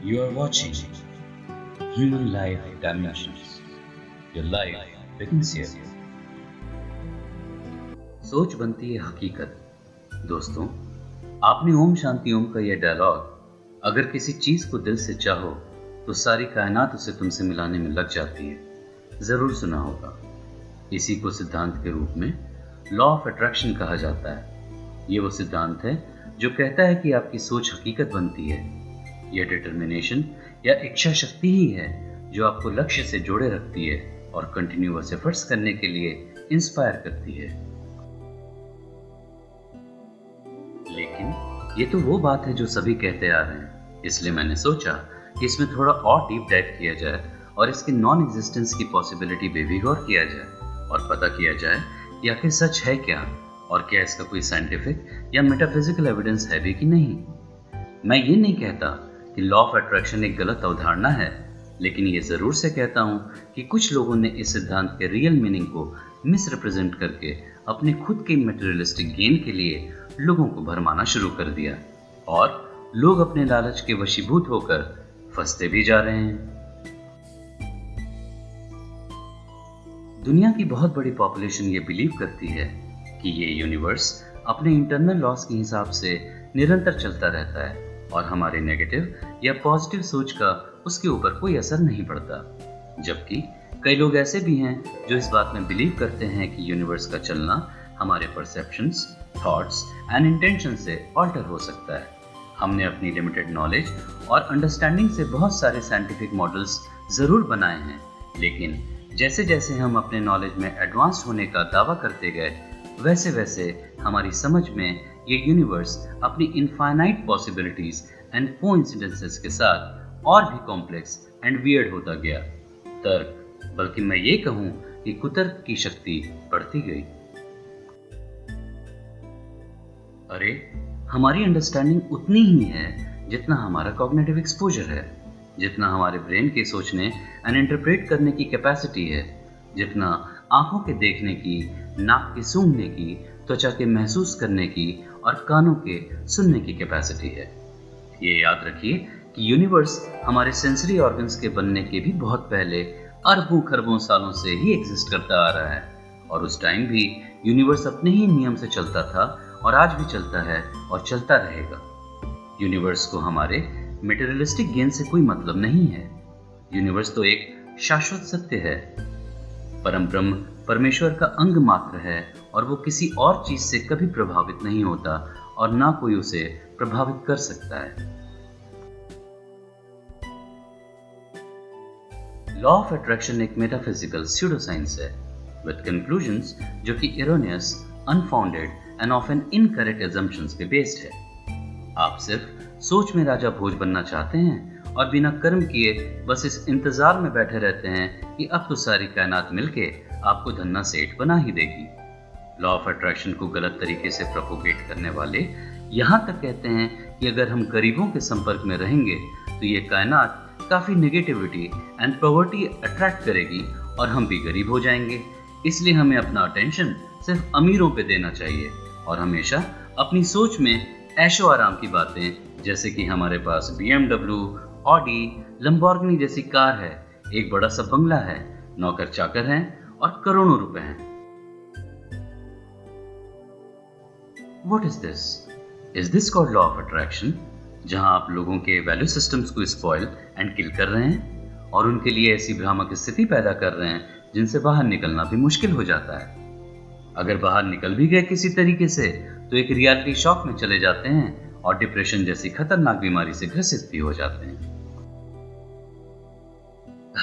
You are watching Human Life Dimensions. Your life begins here. सोच बनती है हकीकत। दोस्तों, आपने ओम शांति ओम का यह डायलॉग अगर किसी चीज को दिल से चाहो तो सारी कायनात उसे तुमसे मिलाने में लग जाती है जरूर सुना होगा। इसी को सिद्धांत के रूप में लॉ ऑफ अट्रैक्शन कहा जाता है। ये वो सिद्धांत है जो कहता है कि आपकी सोच हकीकत बनती है। यह डिटर्मिनेशन या इच्छा शक्ति ही है जो आपको लक्ष्य से जोड़े रखती है और कंटिन्यूअस एफर्ट्स करने के लिए इंस्पायर करती है। लेकिन ये तो वो बात है जो सभी कहते आ रहे हैं, इसलिए मैंने सोचा कि इसमें थोड़ा और डीप डाइव किया जाए और इसकी नॉन एग्जिस्टेंस की पॉसिबिलिटी पे भी गौर किया जाए और पता किया जाए कि आखिर सच है क्या और क्या इसका कोई साइंटिफिक या मेटाफिजिकल एविडेंस है भी कि नहीं। मैं ये नहीं कहता कि लॉ ऑफ अट्रैक्शन एक गलत अवधारणा है, लेकिन ये जरूर से कहता हूँ कि कुछ लोगों ने इस सिद्धांत के रियल मीनिंग को मिसरिप्रेजेंट करके अपने खुद के मटेरियलिस्टिक गेन के लिए लोगों को भरमाना शुरू कर दिया और लोग अपने लालच के वशीभूत होकर फंसते भी जा रहे हैं। दुनिया की बहुत बड़ी पॉपुलेशन ये बिलीव करती है कि ये यूनिवर्स अपने इंटरनल लॉस के हिसाब से निरंतर चलता रहता है और हमारे नेगेटिव या पॉजिटिव सोच का उसके ऊपर कोई असर नहीं पड़ता। जबकि कई लोग ऐसे भी हैं जो इस बात में बिलीव करते हैं कि यूनिवर्स का चलना हमारे परसेप्शंस, थॉट्स एंड इंटेंशन से ऑल्टर हो सकता है। हमने अपनी लिमिटेड नॉलेज और अंडरस्टैंडिंग से बहुत सारे साइंटिफिक मॉडल्स जरूर बनाए हैं, लेकिन जैसे जैसे हम अपने नॉलेज में एडवांस होने का दावा करते गए वैसे वैसे हमारी समझ में ये यूनिवर्स अपनी इनफाइनाइट पॉसिबिलिटीज एंड कोइंसिडेंसेस के साथ और भी कॉम्प्लेक्स एंड वियर्ड होता गया। तर्क, बल्कि मैं ये कहूँ कि कुतर्क की शक्ति बढ़ती गई। अरे, हमारी अंडरस्टैंडिंग उतनी ही है जितना हमारा कॉग्निटिव एक्सपोजर है, जितना हमारे ब्रेन के सोचने एंड इंटरप्रेट करने की कैपेसिटी है, जितना आंखों के देखने की, नाक के सूंघने की, त्वचा के महसूस करने की और कानों के सुनने की कैपेसिटी है। ये याद रखिए कि यूनिवर्स हमारे सेंसरी ऑर्गन्स के बनने के भी बहुत पहले अरबों खरबों सालों से ही एग्जिस्ट करता आ रहा है और उस टाइम भी यूनिवर्स अपने ही नियम से चलता था और आज भी चलता है और चलता रहेगा। यूनिवर्स को हमारे मटेरियलिस्टिक गेन से कोई मतलब नहीं है। यूनिवर्स तो एक शाश्वत सत्य है। परम ब्रह्म परमेश्वर का अंग मात्र है और वो किसी और चीज से कभी प्रभावित नहीं होता और ना कोई उसे प्रभावित कर सकता है। लॉ ऑफ अट्रैक्शन एक मेटाफिजिकल स्यूडोसाइंस है विद कंक्लूजन्स जो कि erroneous, unfounded and often incorrect assumptions पे बेस्ड है। आप सिर्फ सोच में राजा भोज बनना चाहते हैं और बिना कर्म किए बस इस इंतजार में बैठे रहते हैं कि अब तो सारी कायनात मिलके आपको धन्ना सेठ बना ही देगी। लॉ ऑफ अट्रैक्शन को गलत तरीके से प्रोपोगेट करने वाले यहाँ तक कहते हैं कि अगर हम गरीबों के संपर्क में रहेंगे तो ये कायनात काफी नेगेटिविटी एंड पॉवर्टी अट्रैक्ट करेगी और हम भी गरीब हो जाएंगे। इसलिए हमें अपना अटेंशन सिर्फ अमीरों पे देना चाहिए और हमेशा अपनी सोच में ऐशो आराम की बातें, जैसे कि हमारे पास BMW, ऑडी, लंबोर्गिनी जैसी कार है, एक बड़ा सा बंगला है, नौकर चाकर हैं और करोड़ों रुपए हैं। What is this? Is this called law of attraction? जहां आप लोगों के वैल्यू सिस्टम्स को स्पॉइल एंड किल कर रहे हैं और उनके लिए ऐसी भ्रामक स्थिति पैदा कर रहे हैं जिनसे बाहर निकलना भी मुश्किल हो जाता है। अगर बाहर निकल भी गए किसी तरीके से तो एक रियलिटी शॉक में चले जाते हैं और डिप्रेशन जैसी खतरनाक बीमारी से ग्रसित भी हो जाते हैं।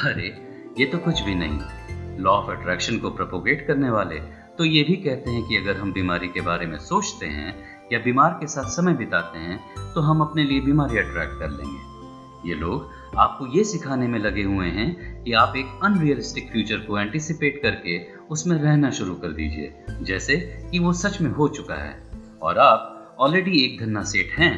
अरे, ये तो कुछ भी नहीं। लॉ ऑफ अट्रैक्शन को प्रोपोगेट करने वाले तो ये भी कहते हैं कि अगर हम बीमारी के बारे में सोचते हैं या बीमार के साथ समय बिताते हैं तो हम अपने लिए बीमारी अट्रैक्ट कर लेंगे। ये लोग आपको ये सिखाने में लगे हुए हैं कि आप एक अनरियलिस्टिक फ्यूचर को एंटिसिपेट करके उसमें रहना शुरू कर दीजिए, जैसे कि वो सच में हो चुका है और आप ऑलरेडी एक धन्ना सेठ हैं।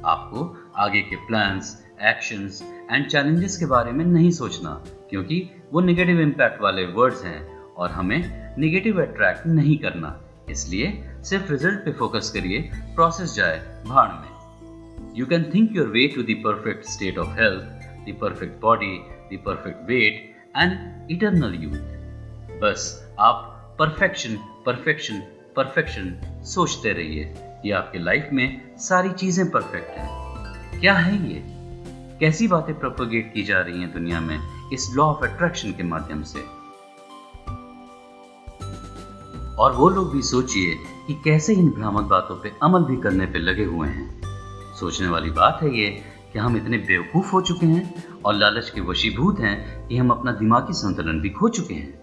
आपको आगे के प्लान्स, एक्शंस एंड चैलेंजेस के बारे में नहीं सोचना, क्योंकि वो नेगेटिव इम्पैक्ट वाले वर्ड्स हैं और हमें नेगेटिव अट्रैक्ट नहीं करना। इसलिए सिर्फ रिजल्ट पे फोकस करिए, प्रोसेस जाए भाड़ में। You can think your way to the perfect state of health, the perfect body, the perfect weight and eternal youth. बस आप परफेक्शन परफेक्शन परफेक्शन सोचते रहिए। ये आपके लाइफ में सारी चीजें परफेक्ट हैं। क्या है ये? कैसी बातें प्रोपेगेट की जा रही हैं दुनिया में इस लॉ ऑफ अट्रैक्शन के माध्यम से? और वो लोग भी सोचिए कि कैसे इन भ्रामक बातों पे अमल भी करने पे लगे हुए हैं। सोचने वाली बात है ये कि हम इतने बेवकूफ हो चुके हैं और लालच के वशीभूत हैं कि हम अपना दिमागी संतुलन भी खो चुके हैं।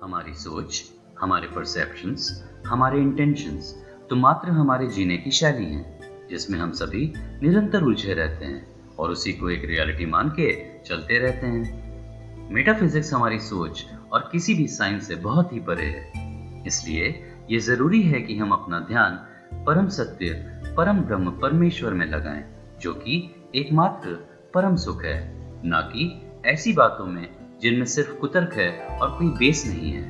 हमारी सोच, हमारे परसेप्शंस, हमारे इंटेंशंस तो मात्र हमारे जीने की शैली हैं, जिसमें हम सभी निरंतर उलझे रहते हैं और उसी को एक रियलिटी मान के चलते रहते हैं। मेटाफिजिक्स हमारी सोच और किसी भी साइंस से बहुत ही परे है। इसलिए ये जरूरी है कि हम अपना ध्यान परम सत्य, परम ब्रह्म परमेश्वर में लगाएं, जो कि एकमात्र परम सुख है, ना कि ऐसी बातों में जिनमें सिर्फ कुतर्क है और कोई बेस नहीं है।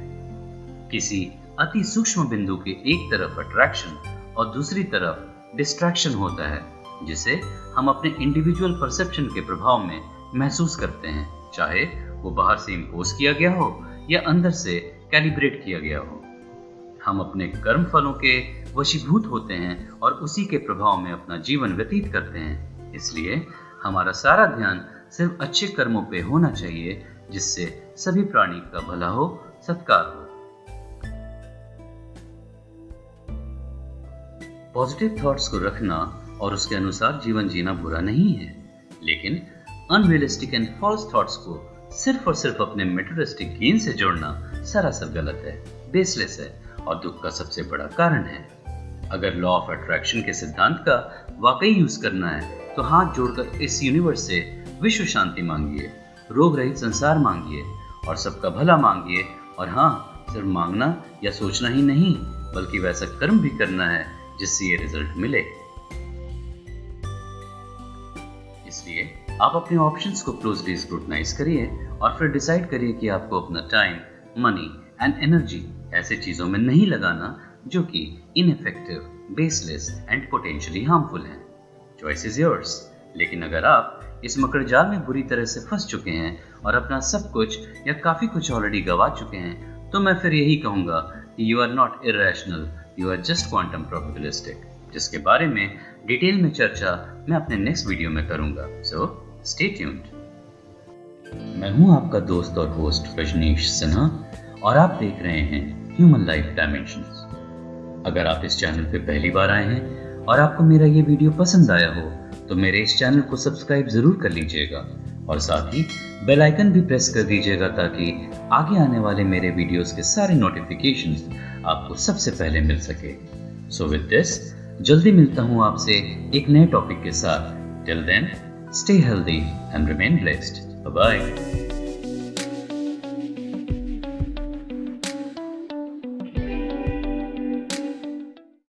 किसी अति सूक्ष्म बिंदु के एक तरफ अट्रैक्शन और दूसरी तरफ डिस्ट्रैक्शन होता है, जिसे हम अपने इंडिविजुअल परसेप्शन के प्रभाव में महसूस करते हैं, चाहे वो बाहर से इम्पोज किया गया हो या अंदर से कैलिब्रेट किया गया हो। हम अपने कर्म फलों के वशीभूत होते हैं और उसी के प्रभाव में अपना जीवन व्यतीत करते हैं। इसलिए हमारा सारा ध्यान सिर्फ अच्छे कर्मों पे होना चाहिए, जिससे सभी प्राणी का भला हो, सत्कार हो। पॉजिटिव थॉट्स को रखना और उसके अनुसार जीवन जीना बुरा नहीं है, लेकिन अनरियलिस्टिक एंड फॉल्स थॉट्स को सिर्फ और सिर्फ अपने मटेरियलिस्टिक गेन से जोड़ना सरासर गलत है, बेसलेस है और दुख का सबसे बड़ा कारण है। अगर लॉ ऑफ अट्रैक्शन के सिद्धांत का वाकई यूज करना है तो हाथ जोड़कर इस यूनिवर्स से विश्व शांति मांगिए, रोग रहित संसार मांगिए और सबका भला मांगिए। और हाँ, सिर्फ मांगना या सोचना ही नहीं, बल्कि वैसा कर्म भी करना है जिससे ये रिजल्ट मिले। इसलिए आप अपने ऑप्शंस को क्लोजली स्क्रूटनाइज करिए और फिर डिसाइड करिए कि आपको अपना टाइम, मनी एंड एनर्जी ऐसे चीजों में नहीं लगाना जो कि ineffective, baseless and potentially harmful हैं। Choice is yours. लेकिन अगर आप इस मकड़जाल में बुरी तरह से फंस चुके हैं और अपना सब कुछ या काफी कुछ ऑलरेडी गवा चुके हैं, तो मैं फिर यही कहूंगा कि you are not irrational, you are just quantum probabilistic, जिसके बारे में डिटेल में चर्चा मैं अपने नेक्स्ट वीडियो में करूंगा। So stay tuned. मैं हूं आपका दोस्त और होस्ट रजनीश सिन्हा और आप देख रहे हैं ह्यूमन लाइफ डायमेंशंस। अगर आप इस चैनल पे पहली बार आए हैं और आपको मेरा ये वीडियो पसंद आया हो तो मेरे इस चैनल को सब्सक्राइब जरूर कर लीजिएगा और साथ ही बेल आइकन भी प्रेस कर दीजिएगा ताकि आगे आने वाले मेरे वीडियोस के सारे नोटिफिकेशंस आपको सबसे पहले मिल सके। सो विद दिस, जल्दी मिलता हूँ आपसे एक नए टॉपिक के साथ। Till then, stay healthy and remain blessed. Bye bye.